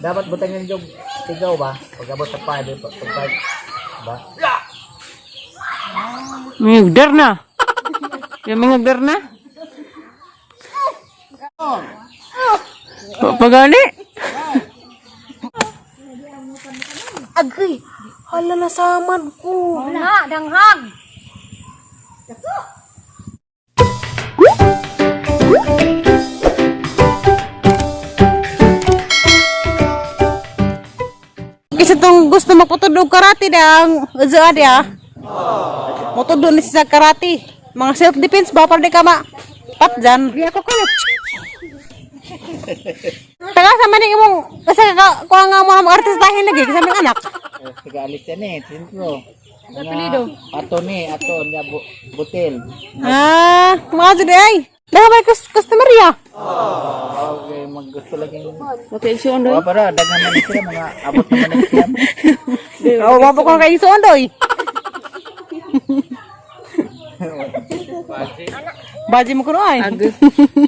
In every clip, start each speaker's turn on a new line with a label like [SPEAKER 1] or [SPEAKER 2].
[SPEAKER 1] Dapat butangin yung tigaw ba? Pag-abot sa 5, pag-5 ba?
[SPEAKER 2] Mingagdar na. Yung mingagdar na. Pagani.
[SPEAKER 3] Agay, hala na samad ko. Wala, danghag.
[SPEAKER 2] Isa tong gusto magpatudog karate dang uzo dia. Motudog ni sa karate. Mga self defense ba para di ka ma patjan. Di ako kulit. Taga sa maning imong kasi kuha nga mo artistahin lagi kasi aming anak.
[SPEAKER 1] Tiga alis yan eh, sintro.
[SPEAKER 2] Apelido?
[SPEAKER 1] Ato niya butil.
[SPEAKER 2] Ah, mga jud ay. Dah may customer ya.
[SPEAKER 1] Okay, maggusto lagi.
[SPEAKER 2] Okay, so ondoy.
[SPEAKER 1] Wala para, daghan man sila, mga abot naman ng siyam.
[SPEAKER 2] Oh, wapa ko kay so ondoy. Baji mo kuno ay.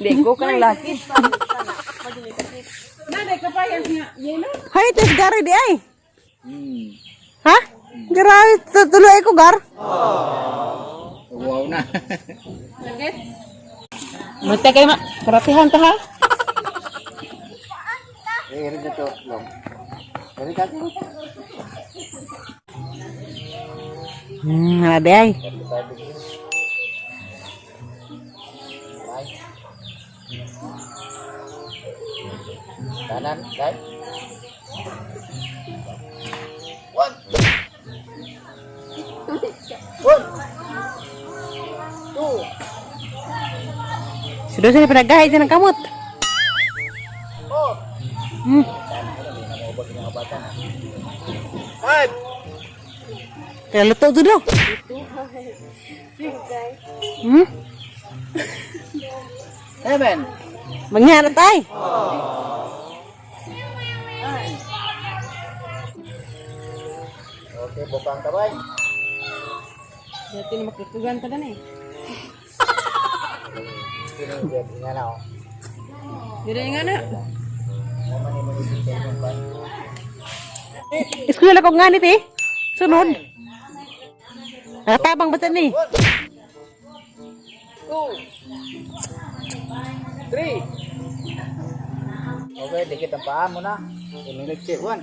[SPEAKER 3] Lego ka ng laki.
[SPEAKER 2] Hay, tes gari di ay.
[SPEAKER 1] Hmm.
[SPEAKER 2] Ha? Grabe, tuloy ko gar.
[SPEAKER 1] Wow na.
[SPEAKER 2] Mate kay ma, karatihan ta ha.
[SPEAKER 1] Rin na to, long. Rin ka.
[SPEAKER 2] Ada ay.
[SPEAKER 1] Kanan, guys. One. One. Two.
[SPEAKER 2] Sudah sini penagahay sa ng kamot.
[SPEAKER 1] Four. Five.
[SPEAKER 2] Kaya luto tu daw.
[SPEAKER 1] Seven.
[SPEAKER 2] Mangyarat ay.
[SPEAKER 1] Okay, bukang kabay.
[SPEAKER 2] Dati na makikugan ka na eh.
[SPEAKER 1] Sini nga na oh.
[SPEAKER 2] Dira nga na. Eskwela ko nga niti. Sunod. Natabang ba ni?
[SPEAKER 1] 2. 3. Okay, dikit ang paa mo na. Inulit siya. 1.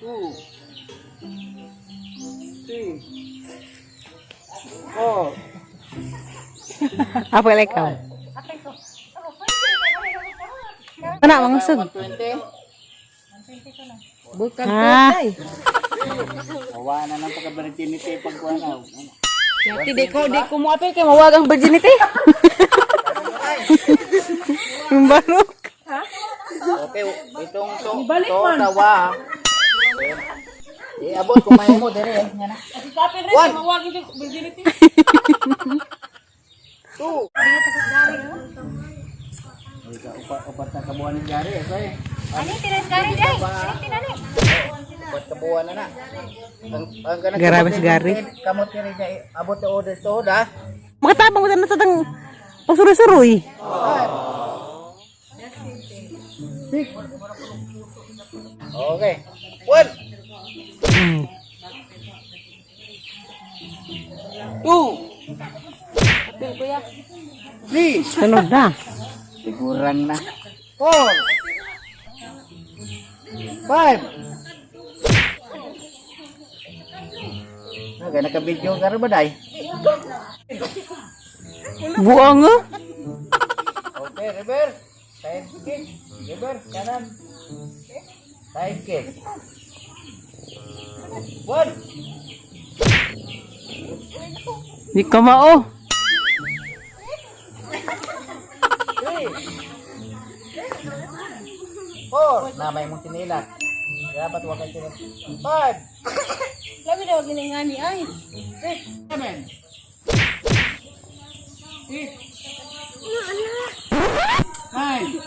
[SPEAKER 1] 2. 3. 4.
[SPEAKER 2] Apa lagi kau? Mana mangsud?
[SPEAKER 1] 120.
[SPEAKER 2] Bukan ay.
[SPEAKER 1] Awa na ng pagka-virginity pagkuha na.
[SPEAKER 2] Dati di ko mo apa kay mawagang virginity. Barok.
[SPEAKER 1] Okay, itong to tawa. Abot kumain mo dire nga na. 1.
[SPEAKER 2] Mawagin yung virginity.
[SPEAKER 1] 2. Upat na kabuhan ng gari. Okay.
[SPEAKER 3] Ani tiras gari day. Ani tinani.
[SPEAKER 1] Upat kabuhan na na. Ang ganang
[SPEAKER 2] Garabas gari.
[SPEAKER 1] Kamot ni rin niya. Abot na order to ha.
[SPEAKER 2] Makatabang mo na sa tang pasuroy-suroy.
[SPEAKER 1] 6. Okay. 1. 2. 3.
[SPEAKER 2] Sunod na.
[SPEAKER 1] Sigurang na. 4. 5. Naga naka-video ka rin ba, day?
[SPEAKER 2] Buang nga.
[SPEAKER 1] Okay, reverse. Side kick. Reverse, kanan. Side kick. 1.
[SPEAKER 2] Di ka mao.
[SPEAKER 1] 3. 4. Namay mong tinilat. Dapat huwag kayo tinilat. 5.
[SPEAKER 3] Labi daw giningani ay.
[SPEAKER 1] 6. 7. 8. 9.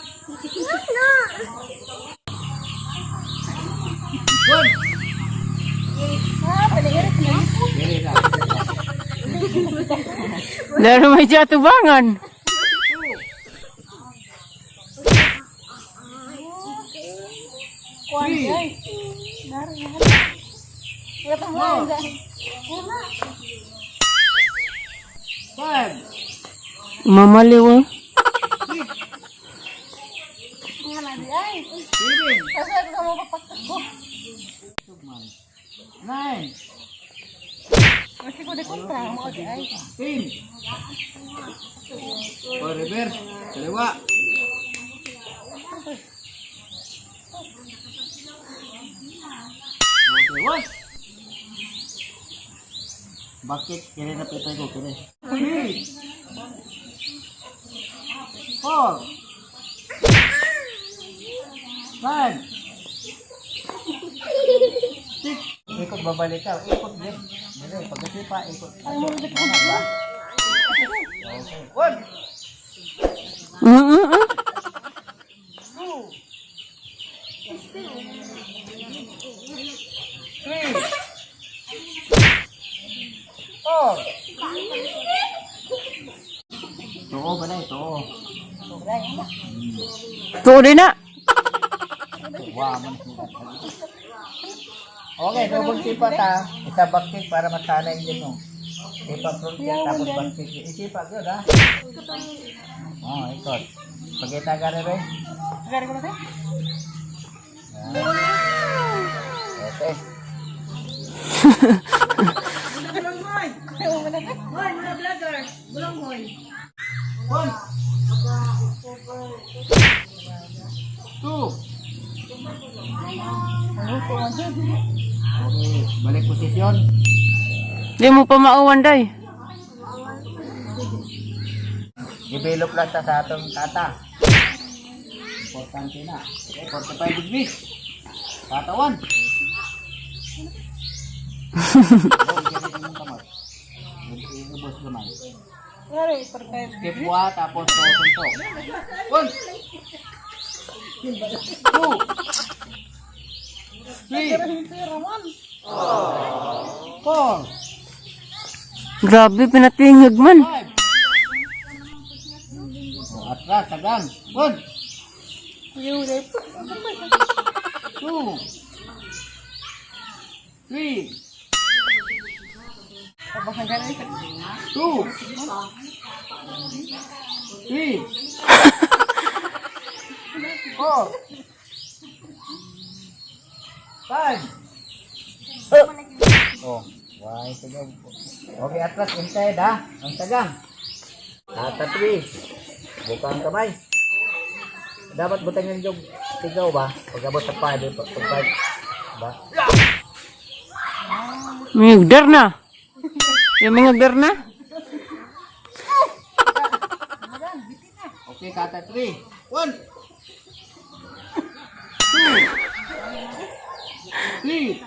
[SPEAKER 1] 1.
[SPEAKER 3] Ah, paligirit na.
[SPEAKER 1] Dili na.
[SPEAKER 2] Laro may jatubangan.
[SPEAKER 3] kuan ay. Dari na. Wala pa mo dyan.
[SPEAKER 1] Five.
[SPEAKER 2] Mamaliw eh.
[SPEAKER 3] Wala di ay.
[SPEAKER 1] Seven.
[SPEAKER 3] Kasi ako mo papakot ko.
[SPEAKER 1] Nine.
[SPEAKER 3] Kasi ko de kontra mo di ay.
[SPEAKER 1] 10. O, reverse. Kaliwa. Okay, what? Bakit? Kaya na pitay ko, kaya. 3. 4. 5. 6. Ikot babalik ka. Ikot din. Dali, pagkasipa, ikot.
[SPEAKER 3] Ay mo di ko.
[SPEAKER 1] Okay. 1.
[SPEAKER 2] Mm-mm.
[SPEAKER 1] 3. 4. Tuo ba na ito?
[SPEAKER 2] Tuo din na.
[SPEAKER 1] Wow, okay, double sipa ta. Isa back kick para masanay din mo. Sipa front kick tapos back kick. Isipa yun ha. Oh, ikot. Pagkita ka rin rin.
[SPEAKER 3] Gari ko na.
[SPEAKER 1] Okay. One. 2. Okay, balik posisyon.
[SPEAKER 2] Di mo pa mauwan day.
[SPEAKER 1] Develop lang ta sa atong tata. Importante na. Okay, 45 degrees. Tata 1. Ubos naman.
[SPEAKER 3] Gari perfect.
[SPEAKER 1] Step 1 tapos suntok. 1. 2. 3. 4.
[SPEAKER 2] Grabe, pinatingag man.
[SPEAKER 1] 5. Atras, tagang. 1.
[SPEAKER 3] Yung dai.
[SPEAKER 1] 2. 3.
[SPEAKER 3] Tapos ang gari.
[SPEAKER 1] 2. 3. 4. 5. Oh, why tagang. Okay, atras inside ha. Ang tagang. Tata 3. Buka ang kamay. Dapat butang yung jog. Tigaw ba? Pag-abot sa 5. Pag 5. Ba?
[SPEAKER 2] Mingagdar na. Yung mingagdar na.
[SPEAKER 1] Okay, kata 3. 1. 2. 3.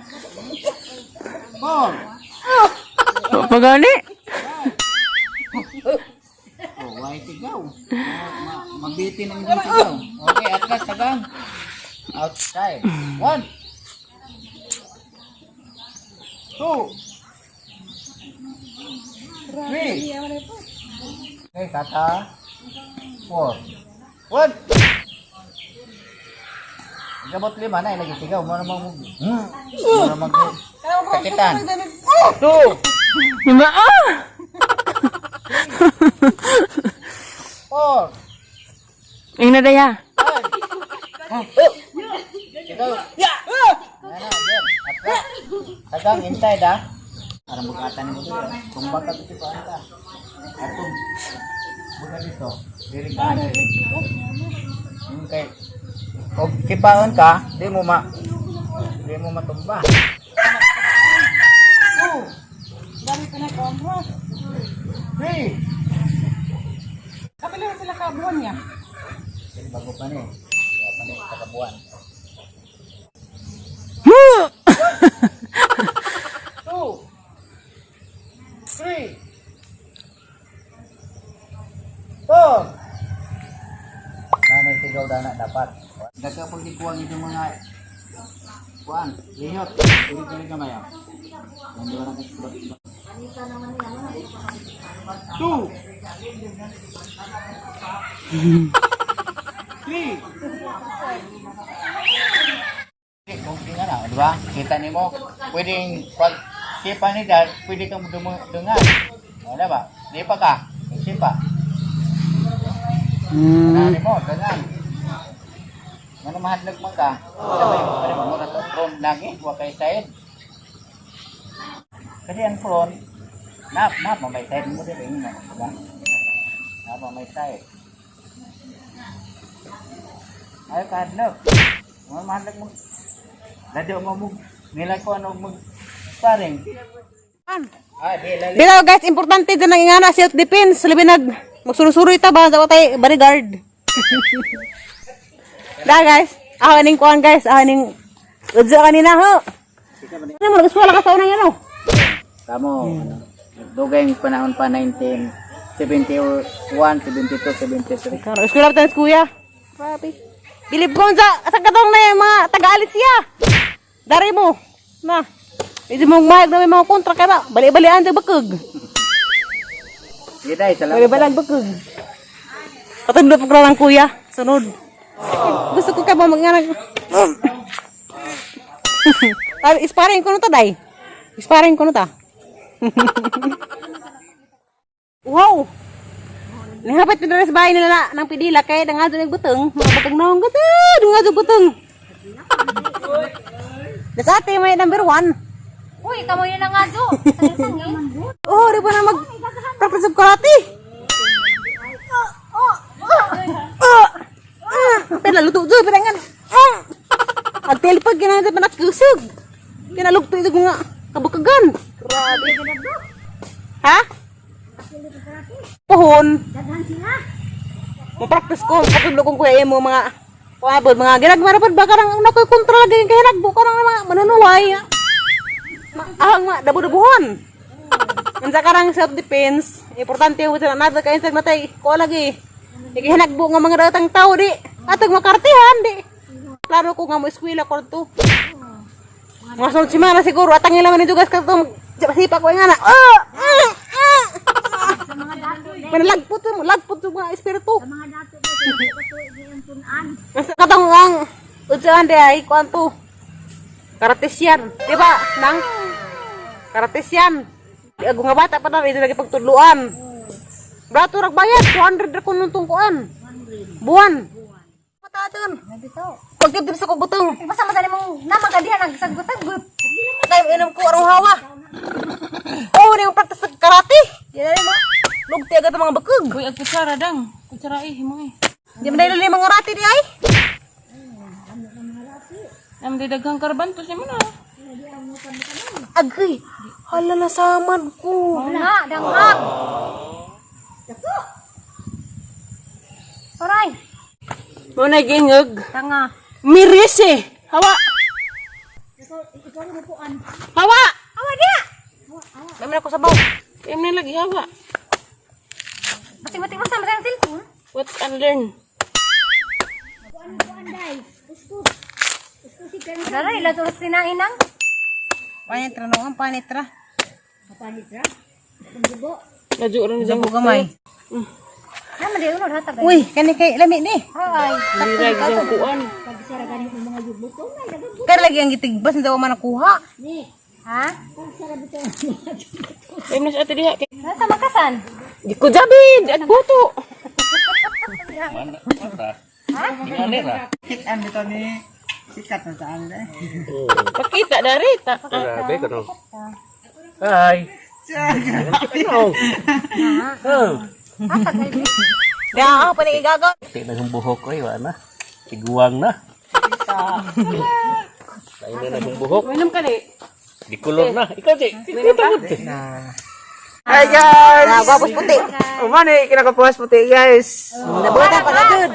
[SPEAKER 1] 4.
[SPEAKER 2] Pagani.
[SPEAKER 1] Oh, why sigaw? Mabitin ang hindi sigaw. Okay, atras tagang. Outside. 1. 2. 3. Okay, kata 4. 1. Gabot 5 na, lagi sigaw. Muna mag kakitan. 2.
[SPEAKER 2] Yung ba? Ah!
[SPEAKER 1] 4.
[SPEAKER 2] Yung na daya.
[SPEAKER 1] 5. Sigaw. Ano, again. Atras. Tagang inside ha. Para bukatan mo dito. Kung baka dito pa anta. Atong buka dito. Diri ka. Okay. Kung kipaon ka, di mo matumba. 2.
[SPEAKER 3] Gari ka na ko.
[SPEAKER 1] 3.
[SPEAKER 3] Kapila sila kabuan niya.
[SPEAKER 1] Jadi bago pa ni. Kaya pa ni sa kabuan. 2. 3. 4. Nanay sigaw dana dapat. Daga pag dikuang itong mga kuan, lihot. Dili gamay. Nando ra ka. 2. 3. Diba? Kita nimo, pwedeng pag sipa ni dad, pwede kang dungan. O, diba? Di pa ka, sipa. Ano mo, dungan. Ano mahadlag man ka? Sabay mo pa rin mo na to, front lagi, huwag kay side. Kasi ang front, may side mo din, diba? May side. Ayaw ka hadlag. Ano mahadlag mo? Dadi mo nilay ko ano mag-sparring.
[SPEAKER 2] Bila guys, importante din ang ingana self-defense. Labi magsurusuroy ta ba sa tay bodyguard. Da guys, ahaning kuan guys, ahaning udza kanina ho. Ano mo nag-eskwela ka sa unang yan ho?
[SPEAKER 1] Tamo, dugay panahon pa 1971, 72, 73.
[SPEAKER 2] Karo eskwela ta kuya. Grabe. Bilib ko sa katong na yung mga taga-alit siya. Dari mo. Na. Hindi mo mahag na may mga kontra kaya ba? Bali-balian sa bakag.
[SPEAKER 1] Giday, salamat.
[SPEAKER 2] Bali-balian bakag. Patundot ko lang kuya. Sunod. Gusto ko ka ba mag-anak? Isparing ko na ta, day. Isparing ko na ta. Wow. Nihapit pinara sa bahay nila na ng pidila kaya nga doon nagbutang. Mga butang naong gata. Doon nga doon butang. Sa ate may number 1.
[SPEAKER 3] Uy, kamo yun na nga do.
[SPEAKER 2] Oh, di ba na mag-practice of karate? Pinaluto doon, pinangan. Ang telepag, ginagad pa nakusog. Kinalugto ito nga kabukagan. Grabe. Ha? Pohon. Mo-practice ko, patudlo kong kuya mo mga kuabod, mga ginagmara pa ba karang nakoy kontra lagi kay nagbo karang mga manunuway. Ahang mga dabu-dabuhon. Unsa karang self-defense, importante yung sa nada kay insag natay ko lagi. Iki hinagbo nga mga datang tao di. Atog makartihan di. Klaro ko nga mo eskwela ko to. Mga sunod simana siguro atang ilang ni dugas ka to sipa ko nga na. Lagpot mo mga espiritu. Katong ang udsaan di ay kuanto. Karatesyan, di ba? Nang karatesyan. Di ako nga bata pa na ito lagi pagtudluan. Brato rag bayad 200 ra kun tungkuan. Buwan. Matadon. Pagtip sa ko butong.
[SPEAKER 3] Basta madali mong namagadihan nagsagot-sagot.
[SPEAKER 2] Kay inom ko arong hawa. Oh, ni practice sa karate. Yan mo. Lugti agad ang mga bakug.
[SPEAKER 4] Uy, ang kutsara dang. Kutsara himo eh.
[SPEAKER 2] Di man dahil mga rati di ay.
[SPEAKER 4] Nam didaghang karbantos mo na.
[SPEAKER 2] Agay. Hala na samad ko.
[SPEAKER 3] Nga, danghag. Oray,
[SPEAKER 2] Mo na gingog.
[SPEAKER 3] tanga.
[SPEAKER 2] Miris eh. Hawa. Hawa.
[SPEAKER 3] Awa dia.
[SPEAKER 2] Dami na ko sabaw.
[SPEAKER 4] Kaya na lagi hawa.
[SPEAKER 3] Masing-masing masama sa cellphone.
[SPEAKER 4] What's unlearn?
[SPEAKER 3] Dara ila turut sinainang.
[SPEAKER 2] Panitra no, ang panitra.
[SPEAKER 4] Laju ron
[SPEAKER 2] Jago gamay.
[SPEAKER 3] Naman di unod hatag.
[SPEAKER 2] Uy, kani kay lami ni.
[SPEAKER 3] Ay.
[SPEAKER 4] Dirag sa kuan.
[SPEAKER 2] Kaya lagi ang gitigbas hindi ako man nakuha.
[SPEAKER 3] Ha?
[SPEAKER 4] Kaya na sa ate diha.
[SPEAKER 3] Nasa makasan?
[SPEAKER 4] Di ko jabid. At buto.
[SPEAKER 1] Kitaan dito ni sikat na saan eh.
[SPEAKER 4] Pakita dari.
[SPEAKER 1] Grabe ka no. Hi. Ano?
[SPEAKER 2] Kaya ako pa nagigagaw.
[SPEAKER 5] Tingnan yung buhok ko, iwa na. Tiguang na. Lain na yung buhok.
[SPEAKER 4] Minum ka di.
[SPEAKER 5] Di kulor na. Ikaw, di. Ikaw,
[SPEAKER 1] Hi guys!
[SPEAKER 2] Nagwapos puti.
[SPEAKER 1] Umani, kinakapuas puti guys.
[SPEAKER 2] Nabutan pa na good.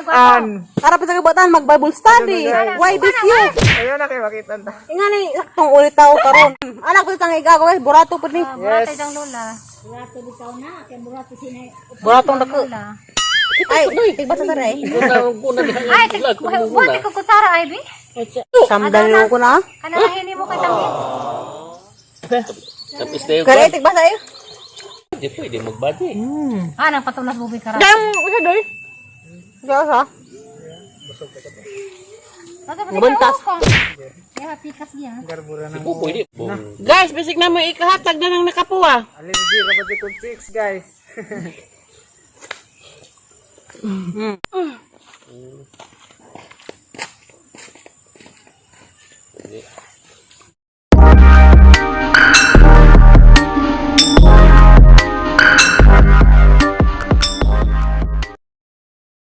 [SPEAKER 1] Butan.
[SPEAKER 2] Para pa sa kabutan mag-Bible study. Why this you?
[SPEAKER 1] Ayun na kayo makita na.
[SPEAKER 2] Ingani saktong ulit tao karon. Anak ko sang igagaw guys, burato pud ni.
[SPEAKER 3] Buratay dang lola.
[SPEAKER 2] Buratong dako. Ay, tigba sa saray.
[SPEAKER 3] Ay, buwan ko kutsara ay bi.
[SPEAKER 2] Samdal mo ko na.
[SPEAKER 3] Kanalahin mo kay tangis.
[SPEAKER 5] Tapos tayo
[SPEAKER 2] Kare
[SPEAKER 5] ka.
[SPEAKER 2] tigba sa iyo.
[SPEAKER 5] Di pwede magbati.
[SPEAKER 3] Ah, nang patulas bubi kara.
[SPEAKER 2] Dam, usa doy. Sa. Ngebentas.
[SPEAKER 3] Ya, pikas dia.
[SPEAKER 1] Garbura
[SPEAKER 5] Di
[SPEAKER 1] ng
[SPEAKER 5] po pwede.
[SPEAKER 4] Guys, bisig na mo ikahatag na ng nakapuwa.
[SPEAKER 1] Allergy kapatid kong chicks, guys.